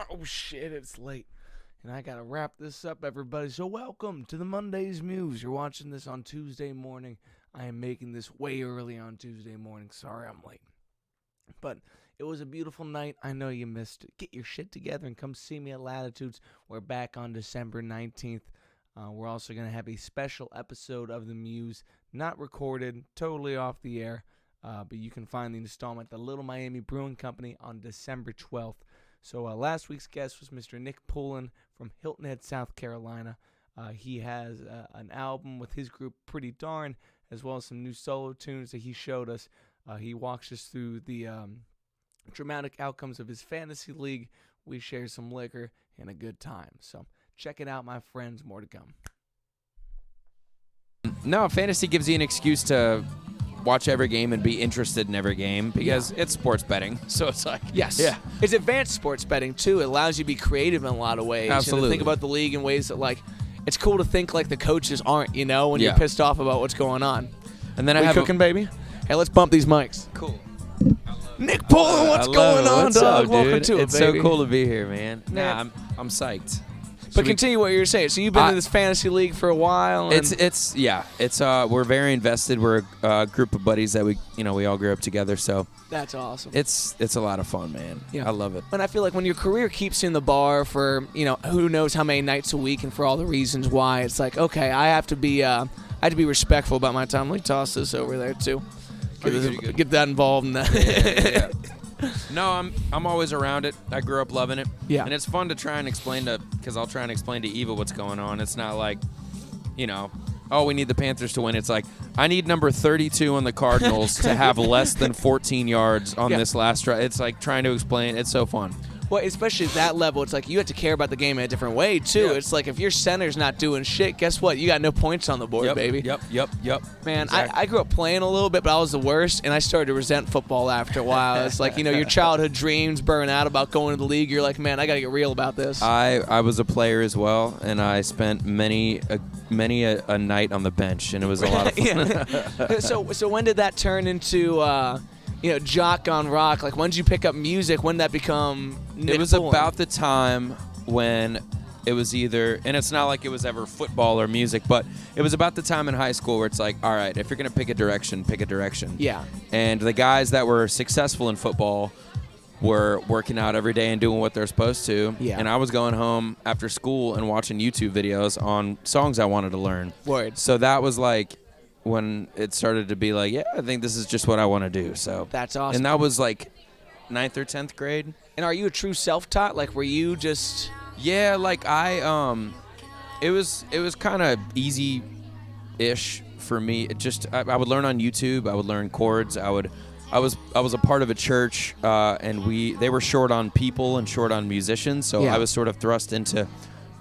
Oh, shit, it's late. And I gotta wrap this up, everybody. So welcome to the Mondaze Muse. You're watching this on Tuesday morning. I am making this way early on Tuesday morning. Sorry I'm late. But it was a beautiful night. I know you missed it. Get your shit together and come see me at Latitudes. We're back on December 19th. We're also going to have a special episode of the Muse, not recorded, totally off the air. But you can find the installment at the Little Miami Brewing Company on December 12th. So last week's guest was Mr. Nick Poulin from Hilton Head, South Carolina. He has an album with his group, Pretty Darn, as well as some new solo tunes that he showed us. He walks us through the dramatic outcomes of his fantasy league. We share some liquor and a good time. So check it out, my friends. More to come. No, fantasy gives you an excuse to watch every game and be interested in every game because it's sports betting. So it's like, yes. Yeah. It's advanced sports betting, too. It allows you to be creative in a lot of ways. Absolutely. And to think about the league in ways that, like, it's cool to think like the coaches aren't, you know, when you're pissed off about what's going on. And then I have cooking, baby? Hey, let's bump these mics. Cool. Nick Poulin, what's going on, what's dog? up, Welcome dude? to it, It's baby. so cool to be here, man. Man. Nah, I'm psyched. But continue what you were saying. So you've been in this fantasy league for a while. And It's we're very invested. We're a group of buddies that we all grew up together. So that's awesome. it's a lot of fun, man. Yeah. I love it. And I feel like when your career keeps you in the bar for who knows how many nights a week, and for all the reasons why, it's like, okay, I have to be respectful about my time. Let me toss this over there too. Get that involved in that. Yeah. No, I'm always around it. I grew up loving it. Yeah. And it's fun to try and explain because I'll try and explain to Eva what's going on. It's not like, oh, we need the Panthers to win. It's like, I need number 32 on the Cardinals to have less than 14 yards on this last drive. It's like trying to explain. It's so fun. Well, especially at that level, it's like you have to care about the game in a different way, too. Yeah. It's like if your center's not doing shit, guess what? You got no points on the board, baby. Yep. Man, Exactly. I grew up playing a little bit, but I was the worst, and I started to resent football after a while. It's like, your childhood dreams burn out about going to the league. You're like, man, I got to get real about this. I was a player as well, and I spent many a night on the bench, and it was a lot of fun. So when did that turn into jock on rock? Like, when did you pick up music? When did that become Nick It was Poulin? about the time when it was either, and it's not like it was ever football or music, but it was about the time in high school where it's like, all right, if you're going to pick a direction, pick a direction. Yeah. And the guys that were successful in football were working out every day and doing what they're supposed to. Yeah. And I was going home after school and watching YouTube videos on songs I wanted to learn. Word. So that was like when it started to be like, yeah, I think this is just what I want to do. So That's awesome. And that was like 9th or 10th grade. And are you a true self-taught? Like, were you just... Yeah, like it was kind of easy-ish for me. It just I would learn on YouTube. I would learn chords. I was a part of a church, and they were short on people and short on musicians. So I was sort of thrust into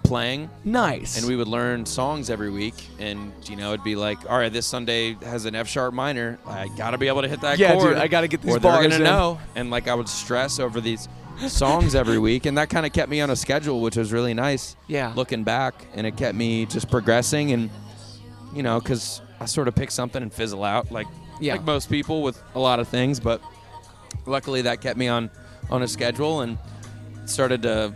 playing. Nice. And we would learn songs every week, and it'd be like, all right, this Sunday has an F sharp minor. I gotta be able to hit that chord. Dude, I gotta get these or bars they're gonna in. know. And like I would stress over these songs every week, and that kind of kept me on a schedule, which was really nice. Yeah. Looking back, and it kept me just progressing, and because I sort of pick something and fizzle out, like most people with a lot of things, but luckily that kept me on a schedule and started to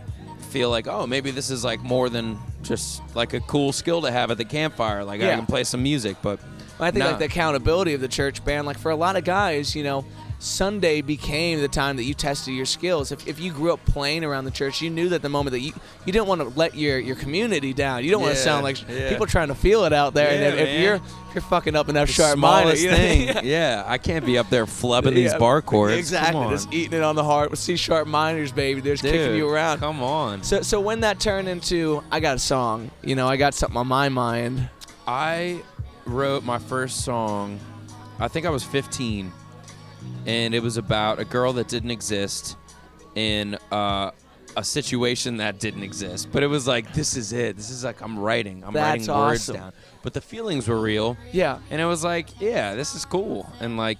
feel like, oh, maybe this is like more than just like a cool skill to have at the campfire. Like I can play some music, but I think like the accountability of the church band, like for a lot of guys, Sunday became the time that you tested your skills. If you grew up playing around the church, you knew that the moment that you didn't want to let your community down. You don't want to sound like people trying to feel it out there. Yeah, and if you're fucking up enough sharp smallest minor, thing. I can't be up there flubbing these bar chords. Exactly. Come on. Just eating it on the heart with C sharp minors, baby. They're just kicking you around. Come on. So when that turned into, I got a song, I got something on my mind. I wrote my first song, I think I was 15, and it was about a girl that didn't exist in a situation that didn't exist. But it was like, this is it. This is like I'm writing That's words awesome. down. But the feelings were real. Yeah. And it was like, yeah, this is cool. And like,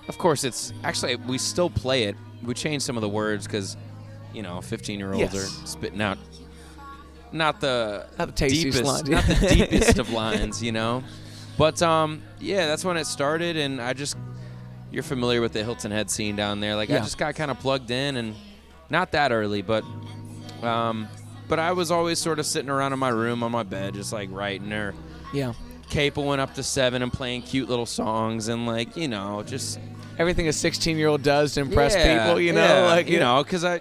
of course, it's actually, we still play it. We changed some of the words because, 15-year-olds are spitting out not the tastiest deepest, lines. not the deepest of lines, But that's when it started, and you're familiar with the Hilton Head scene down there. Like I just got kind of plugged in, and not that early, but But I was always sort of sitting around in my room on my bed, just like writing or capling up to 7 and playing cute little songs and like, you know, just everything a 16-year-old does to impress people, you know, like you know, because I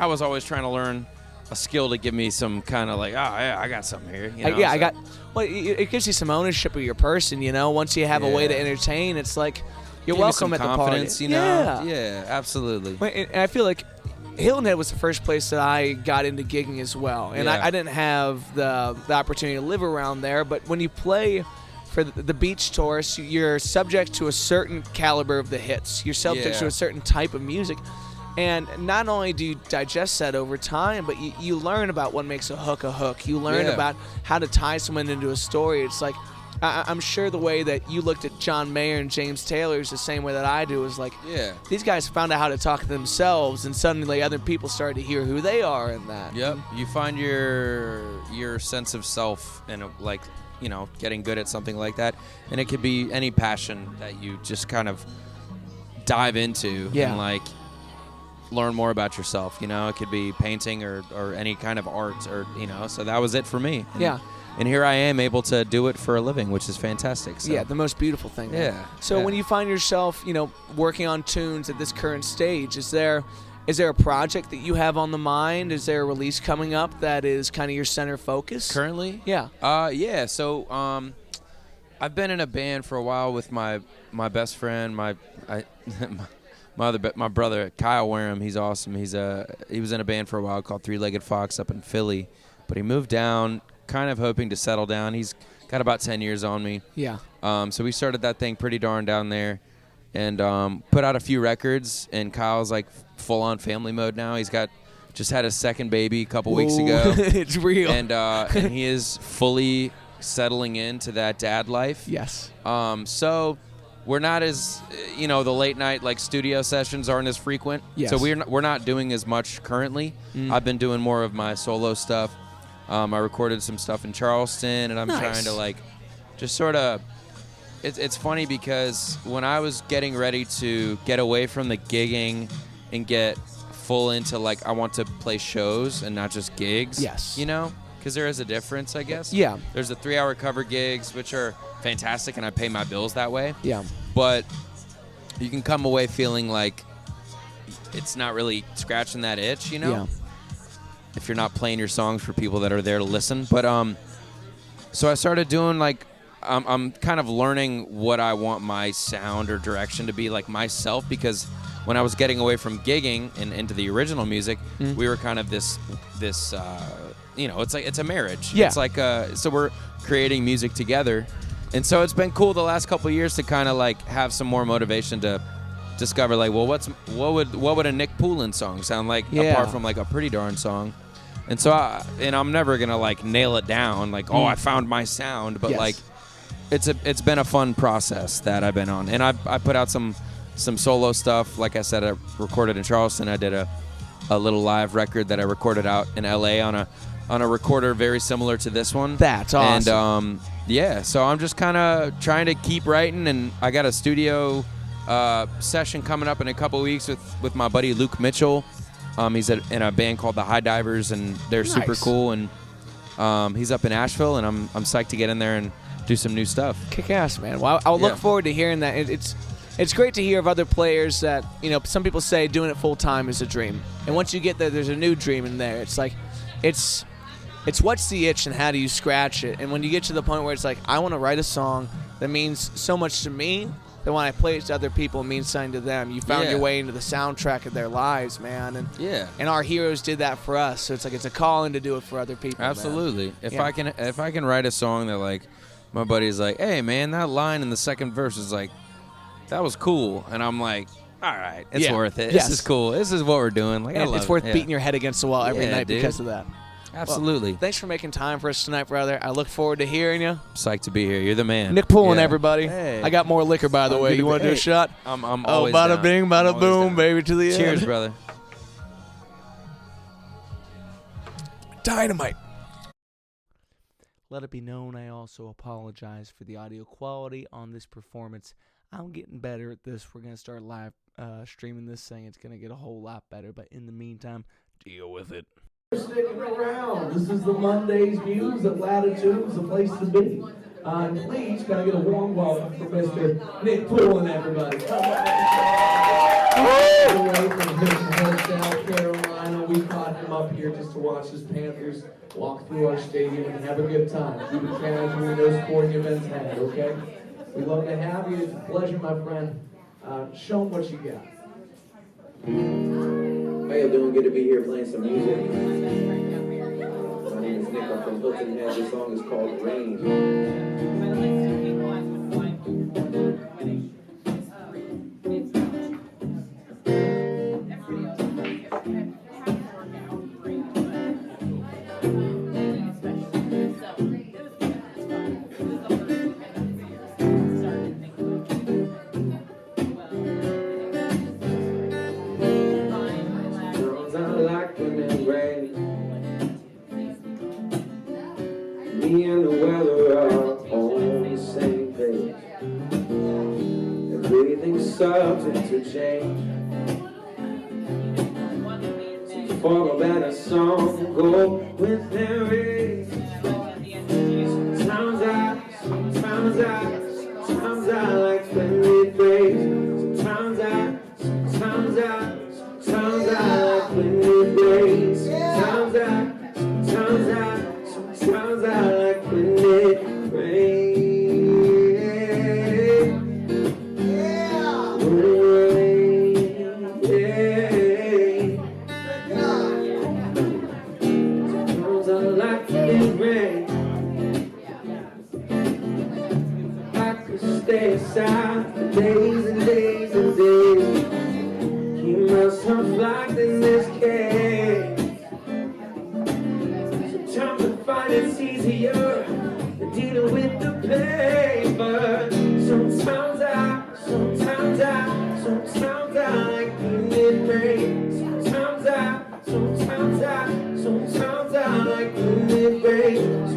was always trying to learn a skill to give me some kind of like, oh yeah, I got something here. You know, I got. Well, it gives you some ownership of your person, you know. Once you have a way to entertain, it's like you're welcome at the party. You know, yeah, absolutely. And I feel like Hilton Head was the first place that I got into gigging as well, and I didn't have the opportunity to live around there. But when you play for the beach tourists, you're subject to a certain caliber of the hits. You're subject to a certain type of music. And not only do you digest that over time, but you learn about what makes a hook. You learn about how to tie someone into a story. It's like, I'm sure the way that you looked at John Mayer and James Taylor is the same way that I do. Is like, these guys found out how to talk to themselves, and suddenly other people started to hear who they are in that. Yep. You find your sense of self and like, you know, getting good at something like that. And it could be any passion that you just kind of dive into and like learn more about yourself. You know, it could be painting or any kind of art, or, you know, so that was it for me. And here I am able to do it for a living, which is fantastic. So. Yeah, the most beautiful thing. So when you find yourself, you know, working on tunes at this current stage, is there a project that you have on the mind? Is there a release coming up that is kind of your center focus? Currently? Yeah. So I've been in a band for a while with my best friend, my brother Kyle Wareham. He's awesome. He was in a band for a while called Three-Legged Fox up in Philly, but he moved down, kind of hoping to settle down. He's got about 10 years on me. Yeah. So we started that thing pretty darn down there, and put out a few records. And Kyle's like full on family mode now. He's just had his second baby a couple weeks ago. It's real. And he is fully settling into that dad life. Yes. So we're not as, you know, the late night like studio sessions aren't as frequent. Yes. So we're not doing as much currently. I've been doing more of my solo stuff. I recorded some stuff in Charleston, and I'm trying to like just sort of. It's funny because when I was getting ready to get away from the gigging and get full into like I want to play shows and not just gigs. Yes. You know, because there is a difference, I guess. Yeah. There's the 3-hour cover gigs, which are fantastic, and I pay my bills that way. Yeah. But you can come away feeling like it's not really scratching that itch, you know? Yeah. If you're not playing your songs for people that are there to listen. But so I started doing like I'm kind of learning what I want my sound or direction to be like myself, because when I was getting away from gigging and into the original music, we were kind of this you know, it's a marriage. Yeah. It's like so we're creating music together. And so it's been cool the last couple of years to kind of like have some more motivation to discover like, well, what would a Nick Poulin song sound like apart from like a Pretty Darn song. And so I'm never gonna like nail it down like, I found my sound, but like it's been a fun process that I've been on. And I put out some solo stuff. Like I said, I recorded in Charleston. I did a little live record that I recorded out in LA on a recorder very similar to this one. That's awesome. And so I'm just kind of trying to keep writing, and I got a studio session coming up in a couple weeks with my buddy Luke Mitchell. He's in a band called the High Divers, and they're super cool. And he's up in Asheville, and I'm psyched to get in there and do some new stuff. Kick ass, man. Well, I'll look forward to hearing that. It's great to hear of other players that, you know, some people say doing it full time is a dream, and once you get there, there's a new dream in there. It's like, it's what's the itch and how do you scratch it? And when you get to the point where it's like, I want to write a song that means so much to me, that when I play it to other people, it means something to them. You found your way into the soundtrack of their lives, man. And our heroes did that for us. So it's like it's a calling to do it for other people. Absolutely. Man. If I can write a song that like my buddy's like, hey man, that line in the second verse is like, that was cool, and I'm like, all right, it's worth it. This is cool. This is what we're doing. Like, it's worth beating your head against the wall every night because of that. Absolutely. Well, thanks for making time for us tonight, brother. I look forward to hearing you. Psyched to be here. You're the man. Nick Poulin, everybody. Hey. I got more liquor, by the way. You want to do a shot? I'm always bada down. bing, bada boom, baby, to the end. Cheers, brother. Dynamite. Let it be known, I also apologize for the audio quality on this performance. I'm getting better at this. We're going to start live streaming this thing. It's going to get a whole lot better. But in the meantime, deal with it. Sticking around. This is the Mondaze Muse at Latitude's the place to be. And please, can I get a warm welcome for Mr. Nick Poulin, everybody. Come on. All the way from Hilton Head, South Carolina. We caught him up here just to watch his Panthers walk through our stadium and have a good time. Keep it casual in those sporting events ahead, okay? We'd love to have you. It's a pleasure, my friend. Show them what you got. How you doing? Good to be here playing some music. My name is Nick. I'm from Hilton Head. This song is called Rain. Me and the weather are on the same page. Everything's subject to change. For a better song, go with the rain. Sometimes I like when it rains. Sometimes I like when it rains. Sometimes I like when it rains. When it rains. Sometimes I like when it rains. I could stay aside for days and days and days. Keep myself locked in this cage. Sometimes I find it's easier to deal with the pain, but sometimes I like when it rains. Sometimes I like when it rains. Sometimes I like when it rains.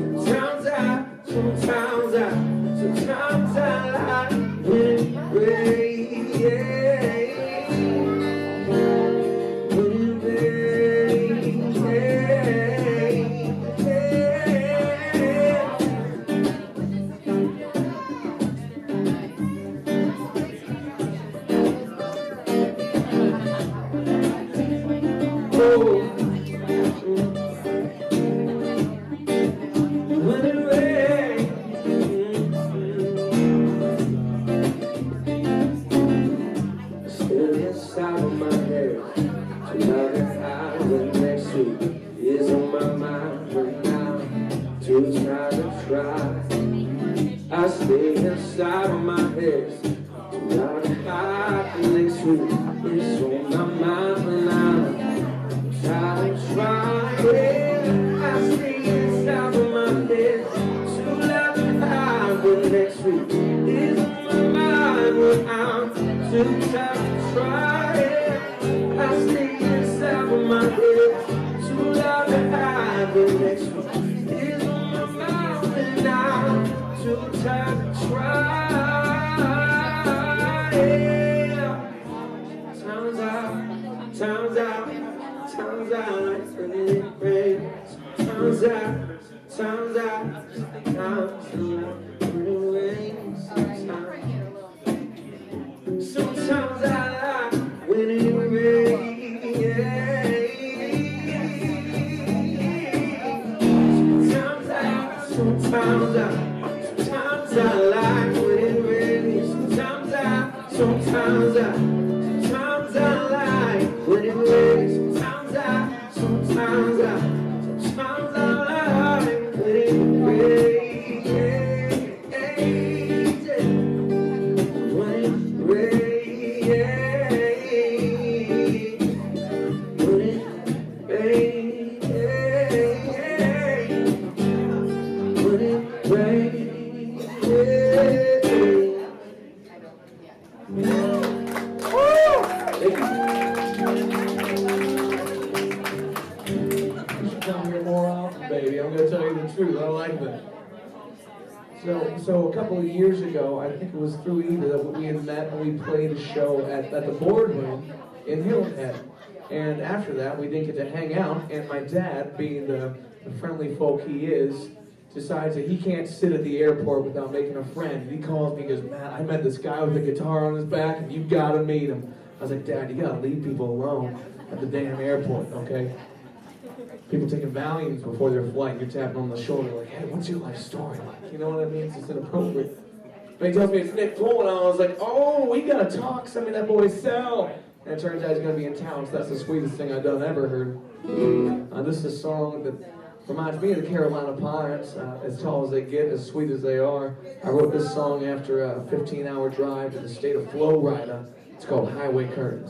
I stay inside of my head. Tonight I'm hot the next week. It's on my mind when I'm tired of trying. I stay inside of my head. Too loud and high the next week. It's on my mind when I'm too tired of trying. I stay inside of my head. Too loud and high the next week. It's on my mind when I'm too tired to try. Times out, like when it rains. Times out, like when it rains. Sometimes I like when it rains. Sometimes I like when it rains. Sometimes I like when it rains. Sometimes I like when it rains. When it rains. When it rains. When it rains. Baby, I'm going to tell you the truth. I like that. So a couple of years ago, I think it was through Eva that we had met and we played a show at the boardroom in Hilton Head. And after that, we didn't get to hang out, and my dad, being the friendly folk he is, decides that he can't sit at the airport without making a friend. And he calls me and goes, "Matt, I met this guy with a guitar on his back, and you gotta meet him." I was like, "Dad, you gotta leave people alone at the damn airport, okay? People taking Valiums before their flight, you're tapping on the shoulder like, hey, what's your life story like?" You know what I mean? It's just inappropriate. But he tells me it's Nick Poulin, and I was like, "Oh, we gotta talk, send me that boy's cell." And it turns out he's gonna be in town, so that's the sweetest thing I've ever heard. This is a song that reminds me of the Carolina Pirates, as tall as they get, as sweet as they are. I wrote this song after a 15-hour drive to the state of Florida. It's called Highway Curtains.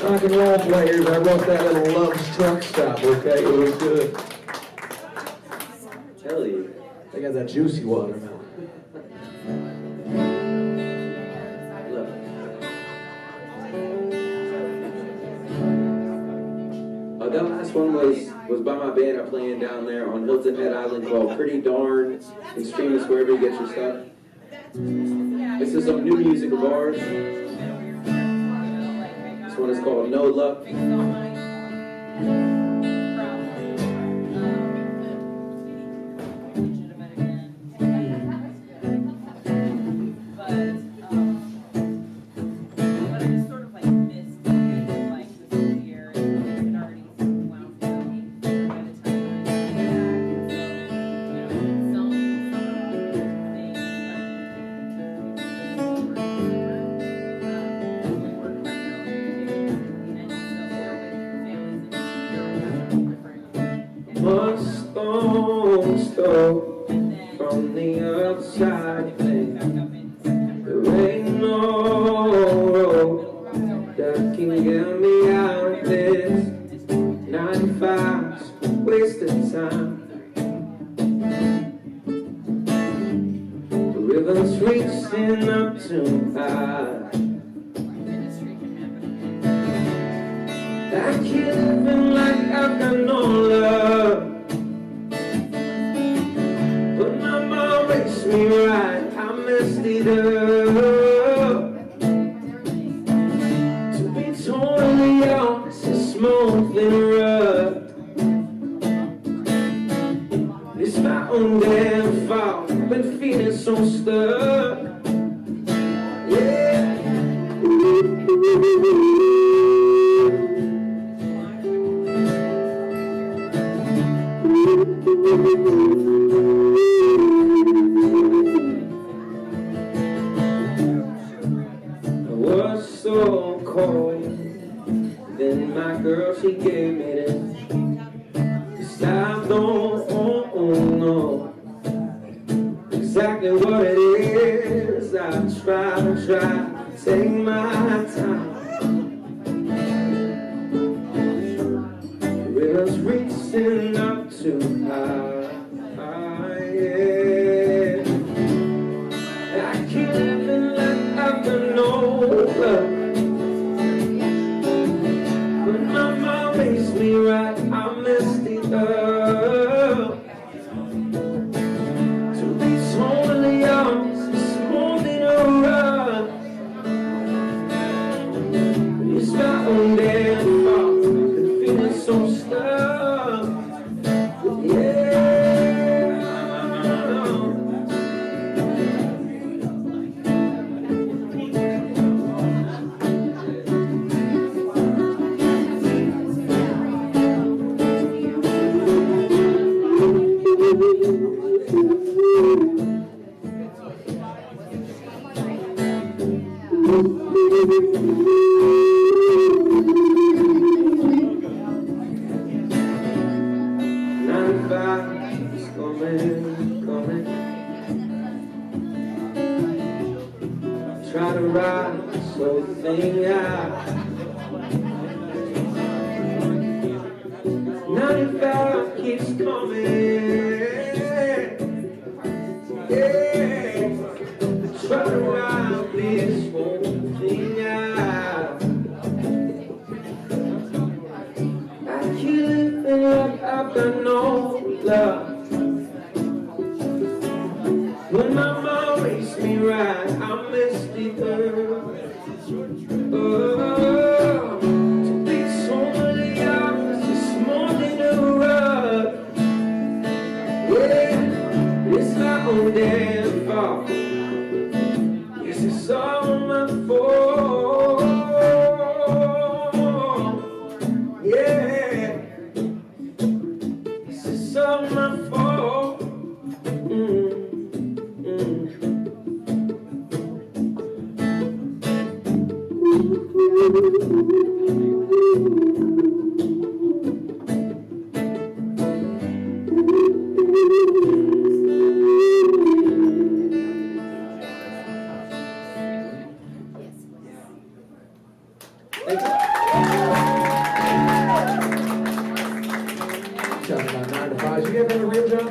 Rock and roll players, I wrote that little Love's truck stop, okay? It was good. Hell yeah. They got that juicy watermelon. That last one was by my band I'm playing down there on Hilton Head Island called Pretty Darn. You can stream this wherever you get your stuff. This is some new music of ours. This one is called No Luck. was stone's throw from the outside thing. There ain't no road that can get me out of this. 95's wasted time. The river's reaching up too high. I keep living like I've got no love, but my mom makes me right. I messed it up. To be totally honest, it's smooth and rough. It's my own damn fault. I've been feeling so stuck. Yeah. I was so cold. Then my girl, she gave me this. Stop, don't know exactly what it is. I try, take my time. The river's reaching up too high, yeah. I keep living like I've got no love, but my mom makes me right. I messed it up. To be totally honest, it's more than a run. It's my own damn fault. I'm feeling so stuck. Yeah. Try to ride this whole thing out. 95 keeps coming. Yeah. Try to ride this whole thing out. I keep living like I've got no love. When my mom makes me right, I messed it up. Oh, to be totally honest, it's more than a rub. Yeah, it's my own damn fault. Yes, it's all my fault. Yeah, it's all my fault. Talking about 9 to 5. You ever have a real job?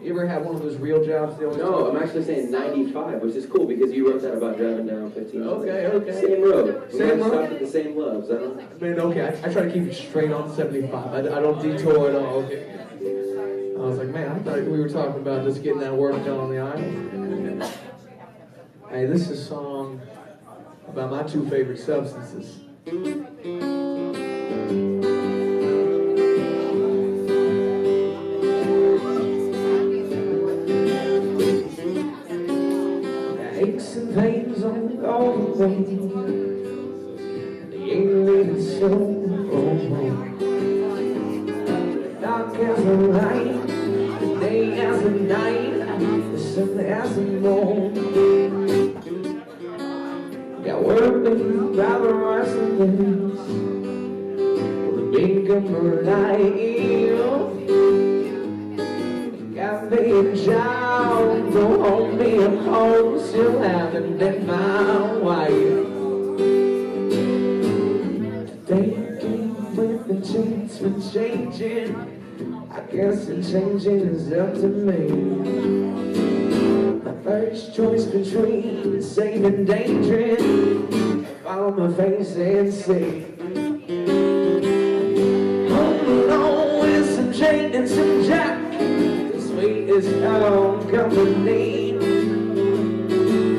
You ever have one of those real jobs? No, I'm actually saying 95, which is cool because you wrote that about driving down 15. Okay. Same road. Same road? Stopped at the same loves. I don't. Man, okay. I try to keep it straight on 75. I don't detour at all. Okay. I was like, man, I thought we were talking about just getting that work done on the island. Hey, this is a song about my two favorite substances. Aches and pains on all the way. They ain't really so dark as the light, the day as the night, the sun as the moon. Got work by the wrestlers, the big light. and child. Don't hold me at home, still haven't been my wife. Thinking with the chance for changing, I guess the changing is up to me. My first choice between safe and dangerous, follow my face and see. Home alone with some Jane and some Jack, the sweetest home company.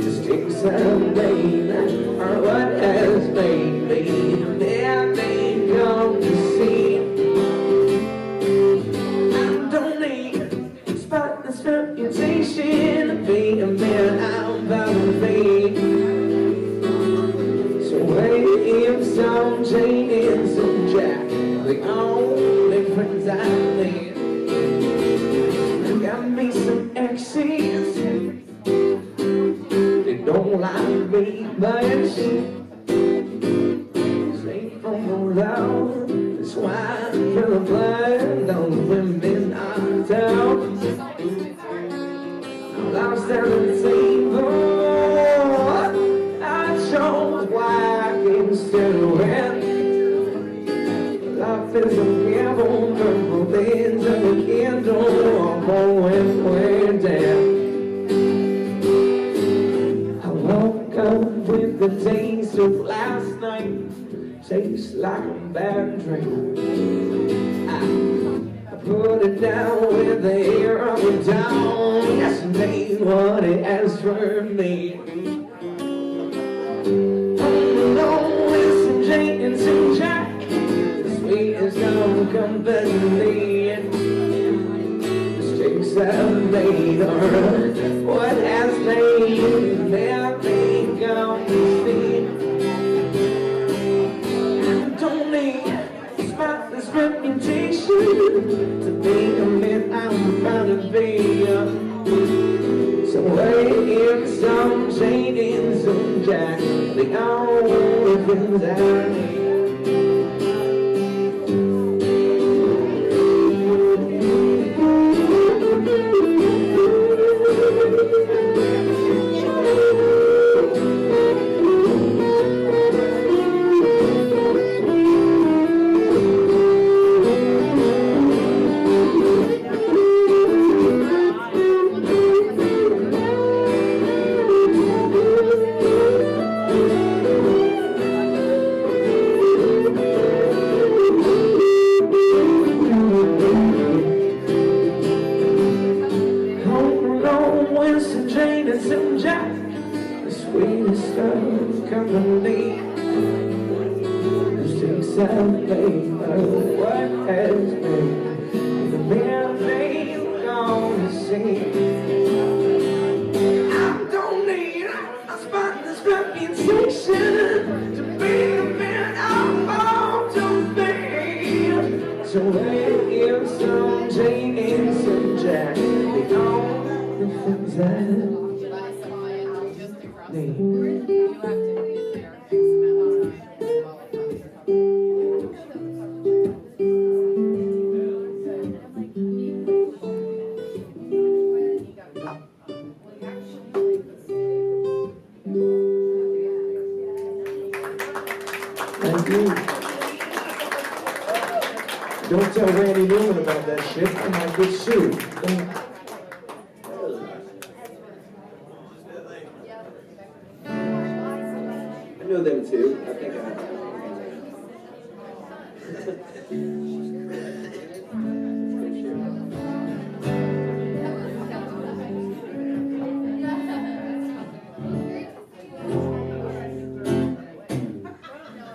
The sticks I've made are what has made me the man they come to see. I don't need a spotless reputation to be a man I'm bound to be. So if some Jane and some Jack, the only friends I need. I got me some exes, they don't like me much. Ain't from no love, that's why I feel blind on the women I'm down. I'm lost at the table, I chose black instead of red. Life is a gamble, purple things of a candle, I'm going way down. I woke up with the taste of last night, tastes like a bad drink. I put it down with the air of a down. Yes, it ain't what it has for me. Home alone with some Jane and some Jack, the sweetest home company. The sticks I've made are what has made me come to see. Spotless reputation to be a man I'm proud to be. So if some Jane and some Jack, the only things I need. Don't tell Randy Newman about that shit. I might get sued. I know them too. I think I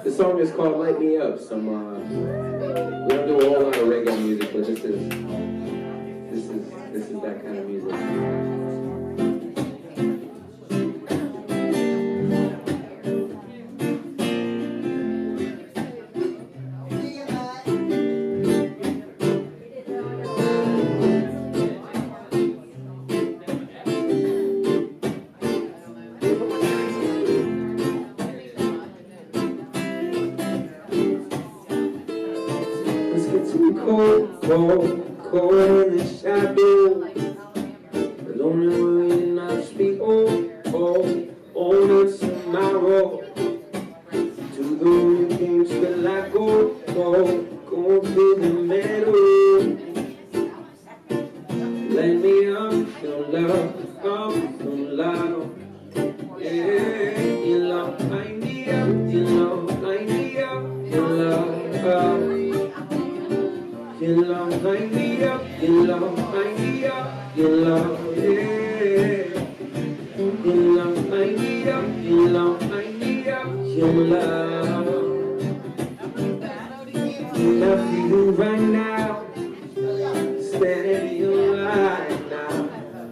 The song is called Light Me Up. Some we don't do a whole lot of reggae music, but this is that kind of music. Cold in the shadow. Don't worry, not speak, not tomorrow. To the games till I go through the meadow. Let me up your love, yeah, your love, light me up, your love, light me up, your love, your love, light me up, your love, light me up, your love, yeah, your love, light me up, your love, light me up, your love. I feel you right now, standing in your light now,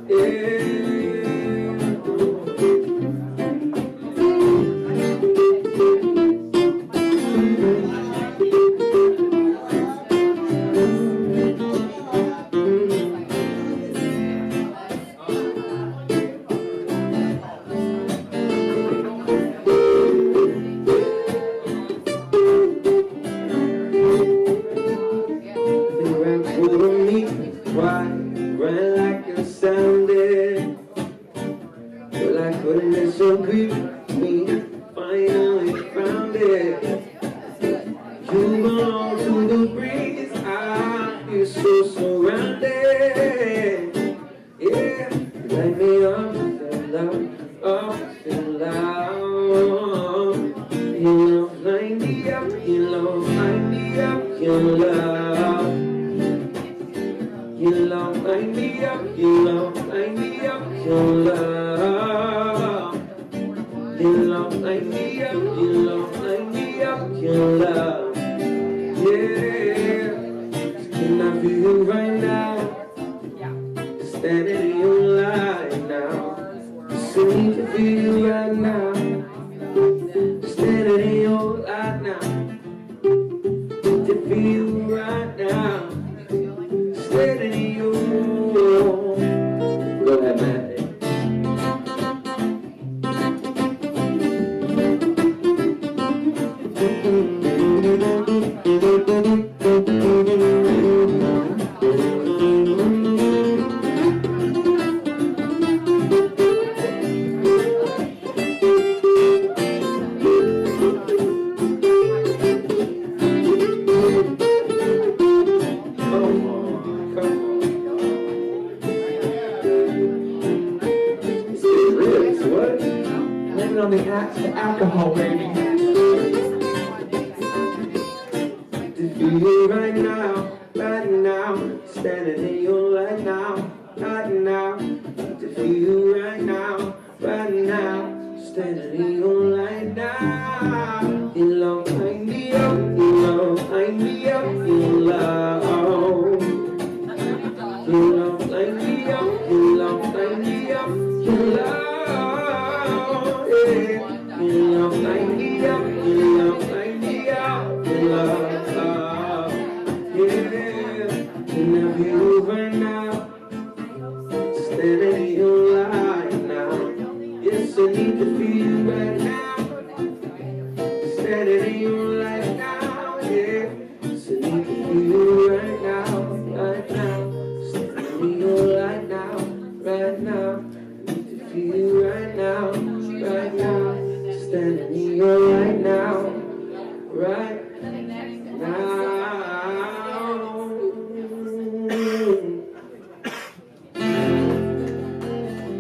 yeah. So grief me, finally found it. You belong to the breeze, I feel so surrounded. Yeah, light me up, feel loud, feel loud. You love, light me up, you love, light me up, you love. You love, light me up, you love, light me up, you love. You love, light me up, you love, light me up, you love, yeah. Can I feel you right now? Standing in your light now. So need to feel you right now. Standing in your light now. To feel you right now. Standing in your. Go ahead, man. On the alcohol, baby. To feel you right now, standing in your light now, to feel you right now, standing in your light now. You love, light me up, you love, light me up, you love. You love, light me up, you love, light me up, you love. You love, light me up, you love, light me up, you love, yeah. Can I feel you right now, standing in your light now. Yes, I need to feel you right now, standing in your light now, yeah. Yes, I need to feel you right now, standing in your light now, right now. I need to feel you right now, right now. Standing in your right now, right now.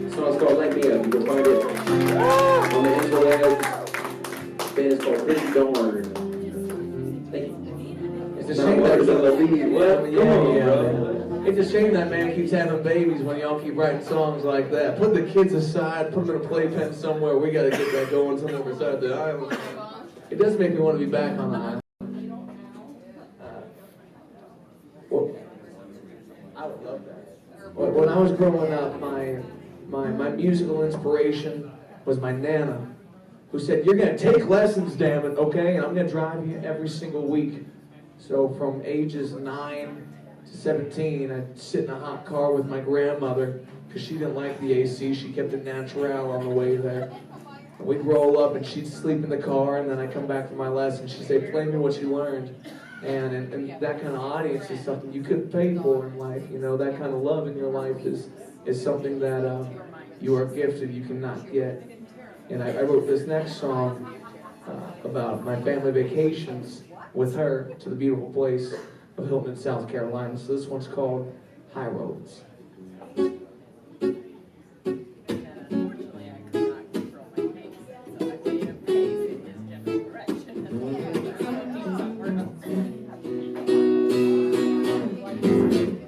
This song's called Light Me Up. You can find it on the interwebs. The band is called Pretty Dawn. Thank you. It's a shame that What? Come on, bro. It's a shame that man keeps having babies when y'all keep writing songs like that. Put the kids aside, put them in a playpen somewhere. We gotta get that going somewhere beside the island. It does make me want to be back on the island. Well, I would love that. When I was growing up, my musical inspiration was my Nana, who said, "You're gonna take lessons, damn it, okay? And I'm gonna drive you every single week." So from ages 9 to 17, I'd sit in a hot car with my grandmother because she didn't like the AC. She kept it natural on the way there. And we'd roll up and she'd sleep in the car, and then I'd come back from my lesson. She'd say, "Play me what you learned." And that kind of audience is something you couldn't pay for in life. You know, that kind of love in your life is is something that you are gifted, you cannot get. And I wrote this next song about my family vacations with her to the beautiful place of Hilton Head, South Carolina. So this one's called High Roads.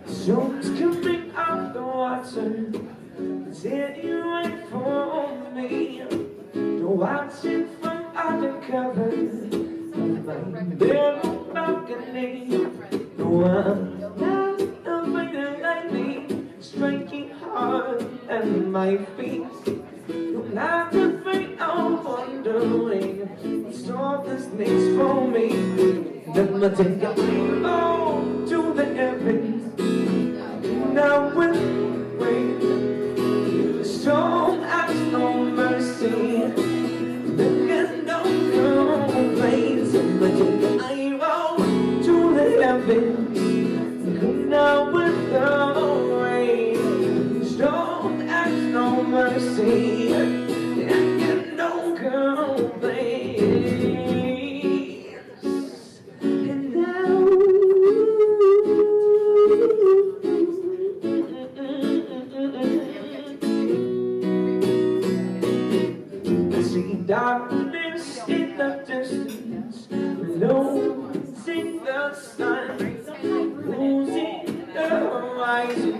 Storms coming out the water, it's anyway for me. Watching from undercover of my bare balcony. No, I'm not afraid of lightning striking hard at my feet. No, not afraid of wondering what softness makes for me. Then I take a flow to the heavens. Now with rain, the storm has no mercy. I roll to the heavens, come down with the rain. Storm has no mercy, and get no complaints. And now, I see darkness in the distance, losing the sun, losing the horizon,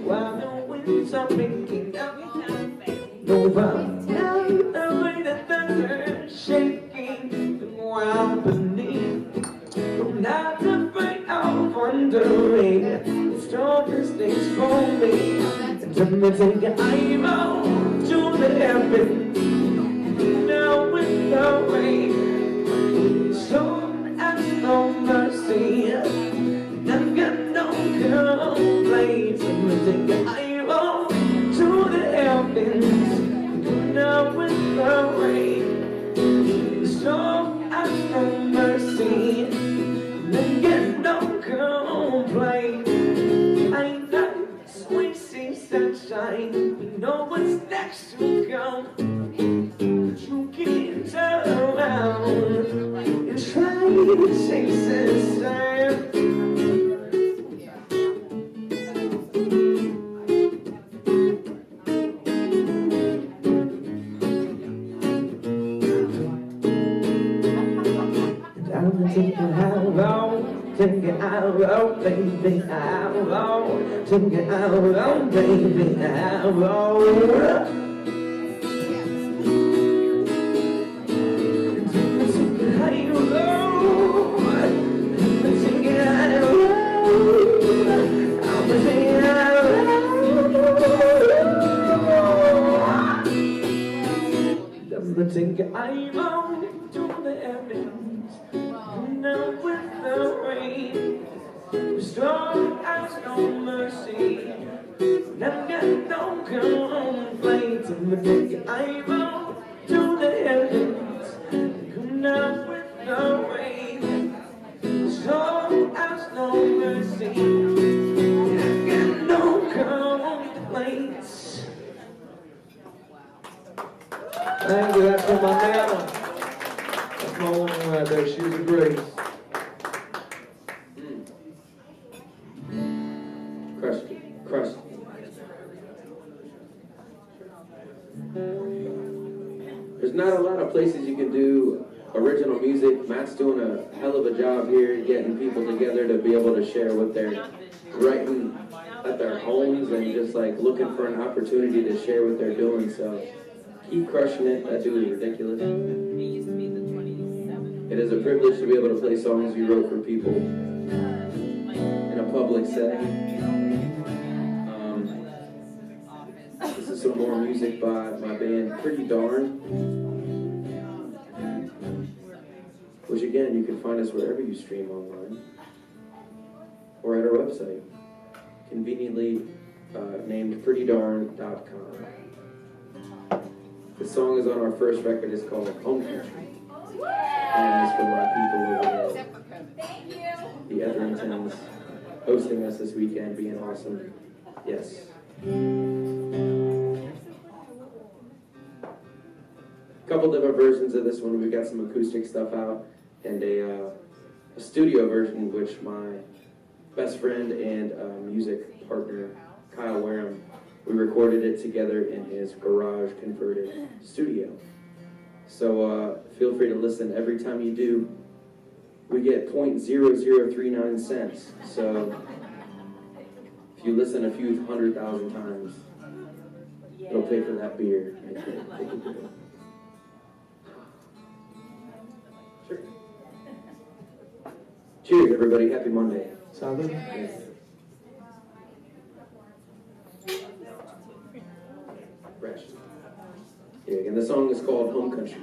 while the winds are picking up. No, I'm not afraid of thunder shaking the ground beneath. No, not afraid of wondering the strongest things for me. And then I take an eyeball to the heavens. Now with the rain, storm has no mercy, I've got no complaints. I'm gonna take an arrow to the heavens. Now with the rain, storm has no mercy, I've got no complaints. I know sweet sea sunshine, we know what's next to come. You can't turn around and try to chase this time. And I'm thinking how long, thinking how long, baby, how long, thinking how long, baby, how long. Take an eyeball to the heavens, now with the rain. The storm has no mercy, and I've got no complaints. I'm gonna take an eyeball to the heavens, come down with the rain. The storm has no mercy, and I've got no complaints. Thank you, that's from my nana. That's my woman right there, she's a grace. Crushed it. Crushed it. There's not a lot of places you can do original music. Matt's doing a hell of a job here getting people together to be able to share what they're writing at their homes and just like looking for an opportunity to share what they're doing. So keep crushing it. That dude is ridiculous. It is a privilege to be able to play songs you wrote for people in a public setting. This is some more music by my band Pretty Darn, which again, you can find us wherever you stream online or at our website, conveniently named prettydarn.com. The song is on our first record. It's called Home Country. And it's for my people over there. The Etheringtons hosting us this weekend, being awesome. Yes. Couple different versions of this one. We got some acoustic stuff out and a studio version, which my best friend and music partner Kyle Wareham, we recorded it together in his garage converted studio. So feel free to listen. Every time you do, we get 0.0039 cents. So if you listen a few 100,000 times, it'll pay for that beer. Sure. Cheers, everybody. Happy Monday. Salud. Yes. Fresh. Yeah, and the song is called Home Country.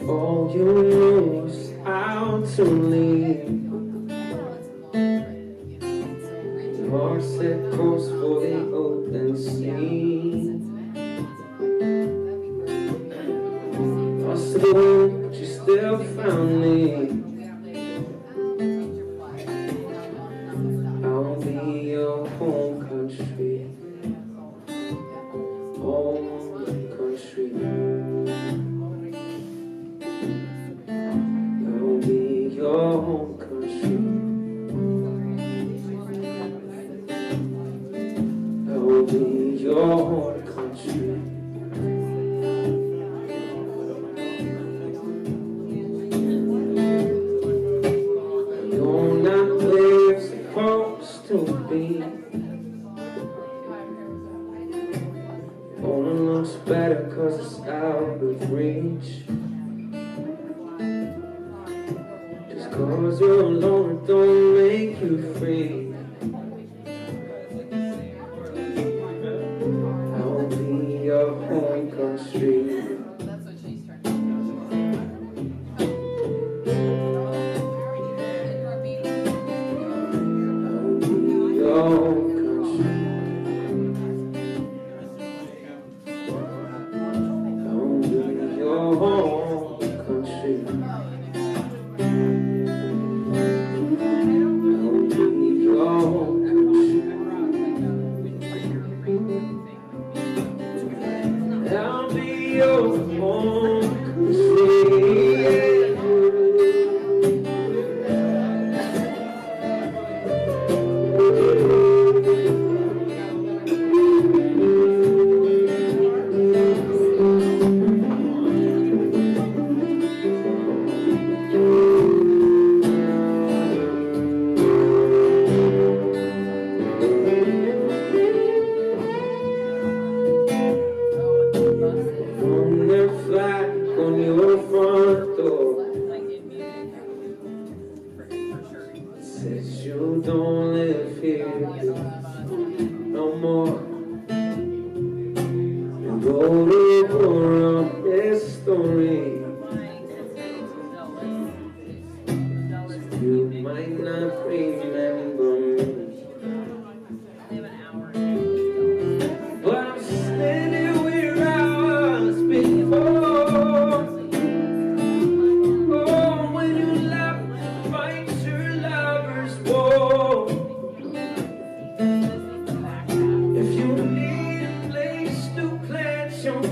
All you know is how to leave. The heart set course for the open sea. Lost the wind, but you still found me. I'll be your home country. Home country. Your home country. I will be your home country. You're not where you're supposed to be. Home looks better 'cause it's out of reach. Cause you're alone, it don't make you free. I'll be your home country. I'll be your home country. I'll be your home country. I'll be your home country. On the flag on your front door, it says you don't live here no more. You wrote over a history, so you might not remember me. But I'm standing where I was before. Oh, when you left to fight your lover's war. If you need a place to plant your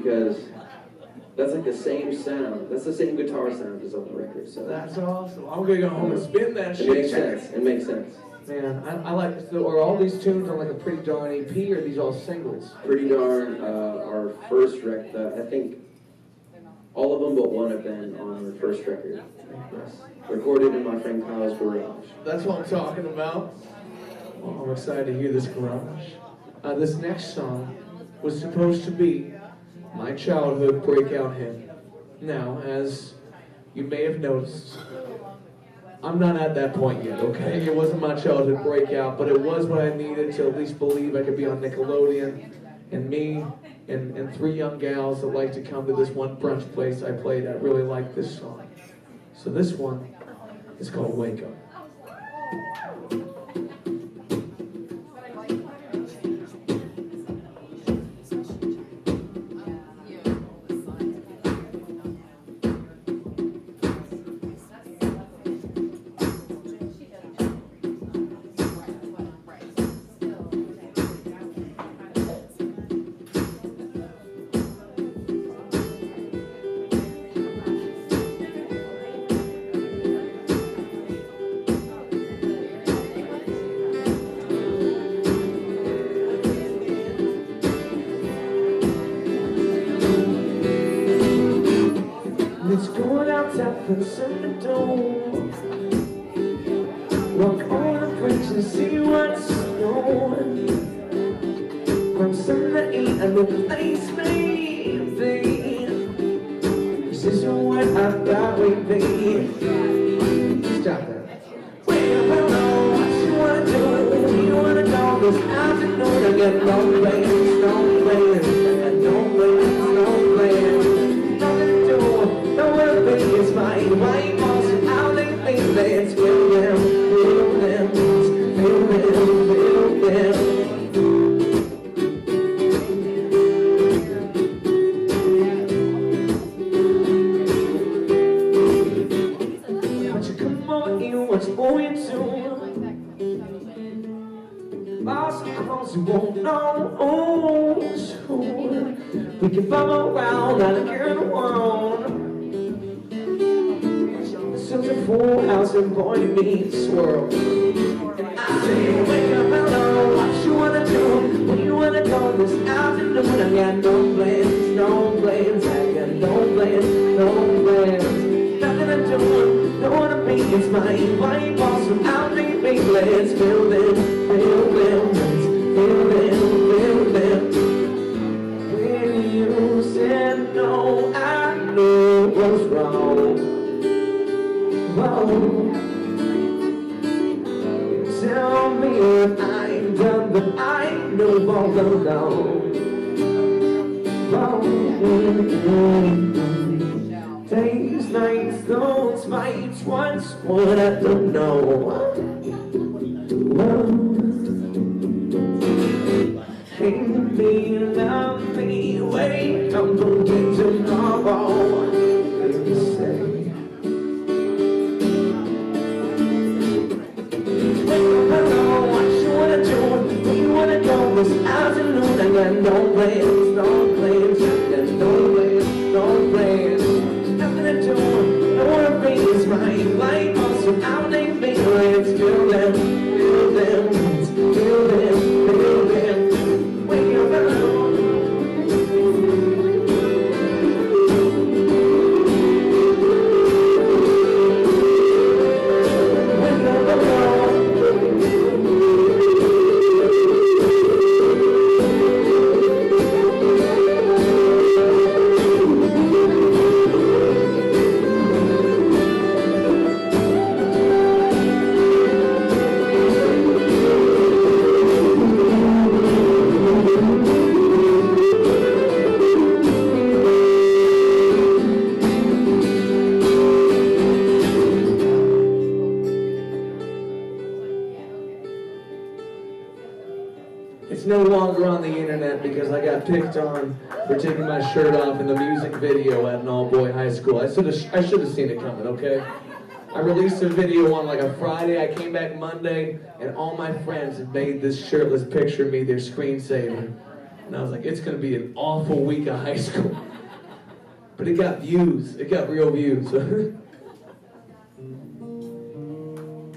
because that's like the same sound. That's the same guitar sound as on the record. So That's awesome. I'm gonna go home and spin that it shit. makes sense. It makes sense. Man, I like. So are all these tunes on like a Pretty Darn EP, or are these all singles? Pretty Darn, our first record. I think all of them but one have been on our first record. Yes. Recorded in my friend Kyle's garage. That's what I'm talking about. Well, I'm excited to hear this garage. This next song was supposed to be my childhood breakout hit. Now, as you may have noticed, I'm not at that point yet, okay? It wasn't my childhood breakout, but it was what I needed to at least believe I could be on Nickelodeon. And me and three young gals that like to come to this one brunch place I played at really like this song. So this one is called Wake Up. Let's go outside for the sun dome. Walk on the bridge and see what's going. From 7 to 8, I know the place may be. This isn't what I thought we'd be. Stop that. Wait up, I know what you wanna do. Where you wanna go this afternoon. I got no plans, no plans. I got no plans, no plans. It's my white walls and how they think let's feel them, feel them, feel them, feel them. But you come over here, what you going to? Lost clothes you won't know. Sure. We can follow around out of your world. It's a full house and boy meets world. And I say, wake up, hello, what you wanna do? Where you wanna go this afternoon? I got no plans, no plans. I got no plans, no plans. Nothing to do, don't wanna be. It's my white boss and I'll be big. Let's feel them, feel them. Let's feel them, feel them. When you said no, I knew it was wrong. Whoa. Tell me what I'm done, but I know all alone. Days, nights, those fights, what's what I don't know. Hate me, love me, wait until tomorrow. Say. This afternoon, I got no plans, no plans. I got no plans, no plans. Nothing to do, no one to be. It's my life, also how they feel. Let's feel them, feel them. Let's feel them, feel them. Wake up alone. Wake up alone. It's no longer on the internet because I got picked on for taking my shirt off in the music video at an all-boy high school. I should have seen it coming, okay? I released a video on like a Friday. I came back Monday, and all my friends had made this shirtless picture of me their screensaver. And I was like, it's gonna be an awful week of high school. But it got views. It got real views.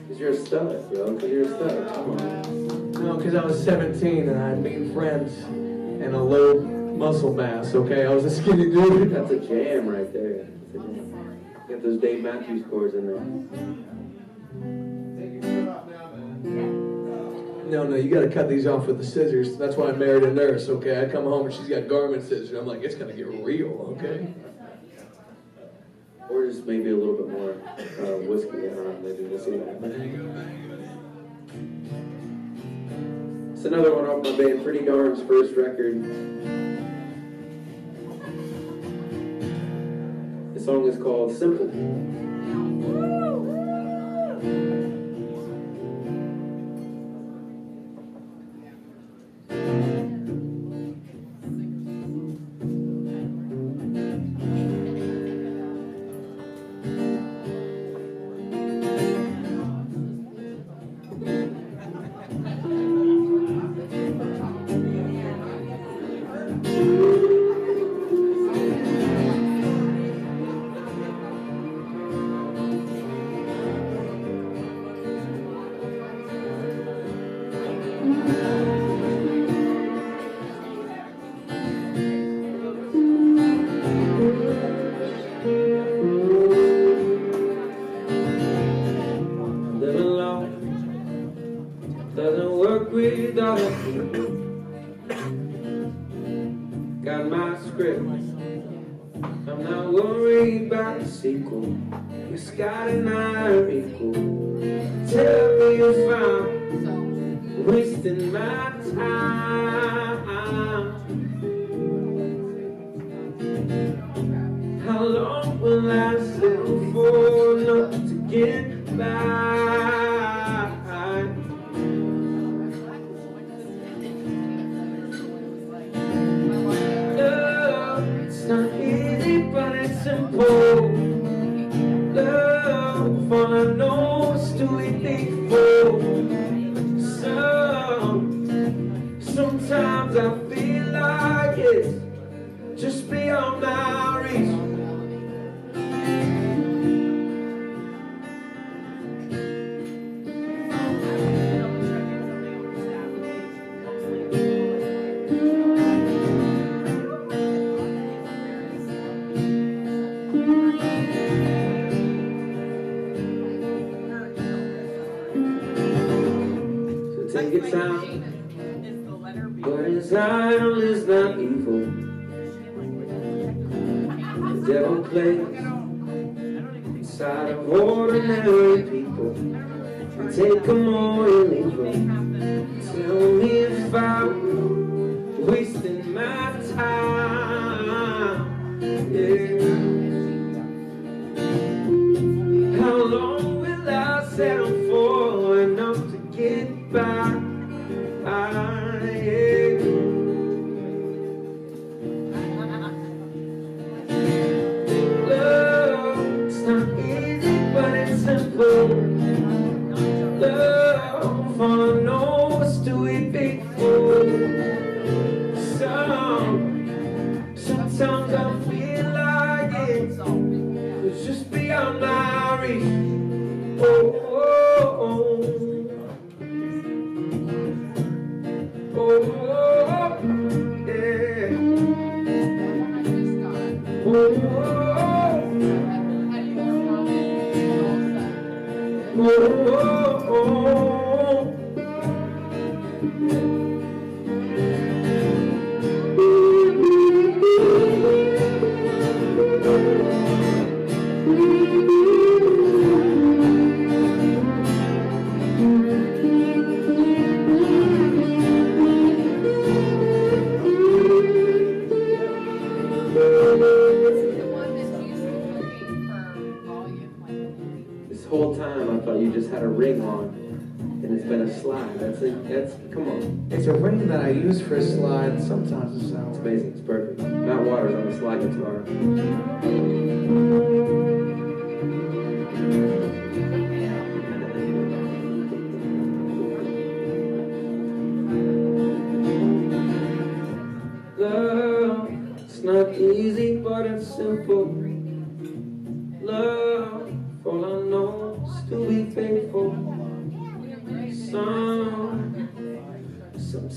Cause you're a stud, bro. Cause you're a stud. Come on. No, because I was 17 and I had made friends and a low muscle mass, okay? I was a skinny dude. That's a jam right there. That's a jam. Got those Dave Matthews chords in there. No, you gotta cut these off with the scissors. That's why I married a nurse, okay? I come home and she's got garment scissors. I'm like, it's gonna get real, okay? Or just maybe a little bit more whiskey. I don't know, maybe we'll see that. It's another one off my band Pretty Darn's first record. The song is called Simple. Without a people. Got my script. I'm not worried about the sequel. Your Scott and I are equal. Tell me if I'm wasting my time. How long will I settle for enough to get by? Simple love, all I know is to be faithful. Sometimes I feel like it's just beyond my reach. Take your time, but his idol is not evil. The devil plays inside of ordinary people and take them all and leave them. Tell me if I'm wasting my time, yeah. How long will I settle for enough to get by? Love's not easy, but it's simple. Love, all I know is to be faithful. Sometimes I feel like it's just beyond my reach. Oh, oh, oh. Oh, yeah. Oh, This whole time I thought you just had a ring on, and it's been a slide. That's come on. It's a ring that I use for a slide. Sometimes it sounds It's amazing. It's perfect. Matt Waters on the slide guitar.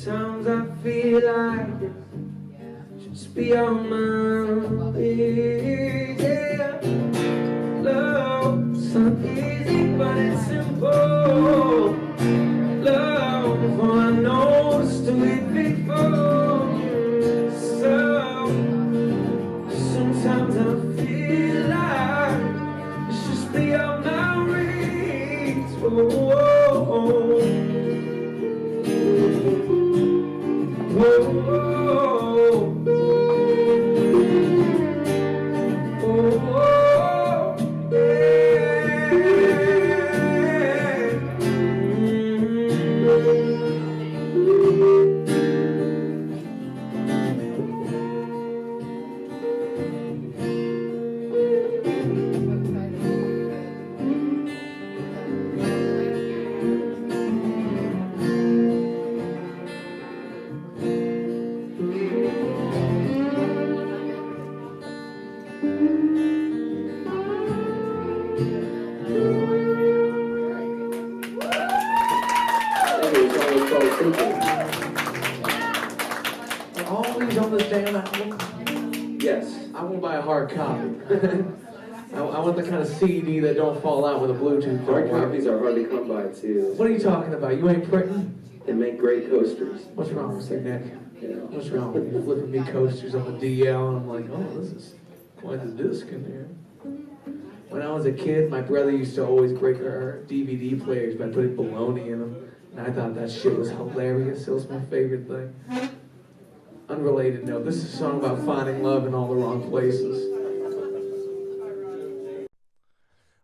Sometimes I feel like this just be on my way, yeah. Love, it's not easy, but it's simple. Love, for I noticed it before. So, sometimes I feel like it's just beyond my reach. Whoa, whoa, whoa, All these on this damn album? Yes. I won't buy a hard copy. I want the kind of CD that don't fall out with a Bluetooth. Hard copies are hard to come by too. What are you talking about? You ain't printing? They make great coasters. What's wrong with you, Nick? Yeah. What's wrong with you? Flipping me coasters on the DL, and I'm like, oh, this is quite the disc in here. When I was a kid, my brother used to always break our DVD players by putting bologna in them, and I thought that shit was hilarious. It was my favorite thing. Unrelated note, this is a song about finding love in all the wrong places.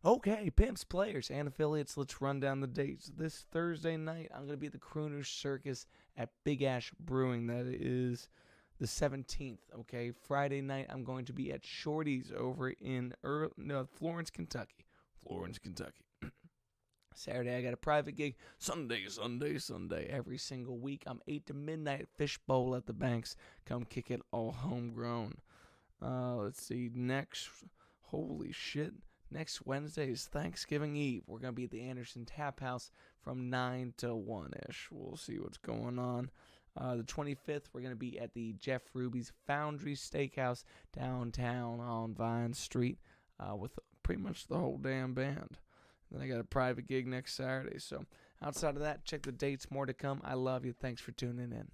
Okay, pimps, players, and affiliates, let's run down the dates. This Thursday night, I'm going to be at the Crooners Circus at Big Ash Brewing. That is the 17th, okay? Friday night, I'm going to be at Shorty's over in Florence, Kentucky. Saturday, I got a private gig. Sunday. Every single week, I'm 8 to midnight at Fishbowl at the Banks. Come kick it all homegrown. Let's see, holy shit. Next Wednesday is Thanksgiving Eve. We're going to be at the Anderson Tap House from 9 to 1-ish. We'll see what's going on. The 25th, we're going to be at the Jeff Ruby's Foundry Steakhouse downtown on Vine Street with pretty much the whole damn band. Then I got a private gig next Saturday. So outside of that, check the dates. More to come. I love you. Thanks for tuning in.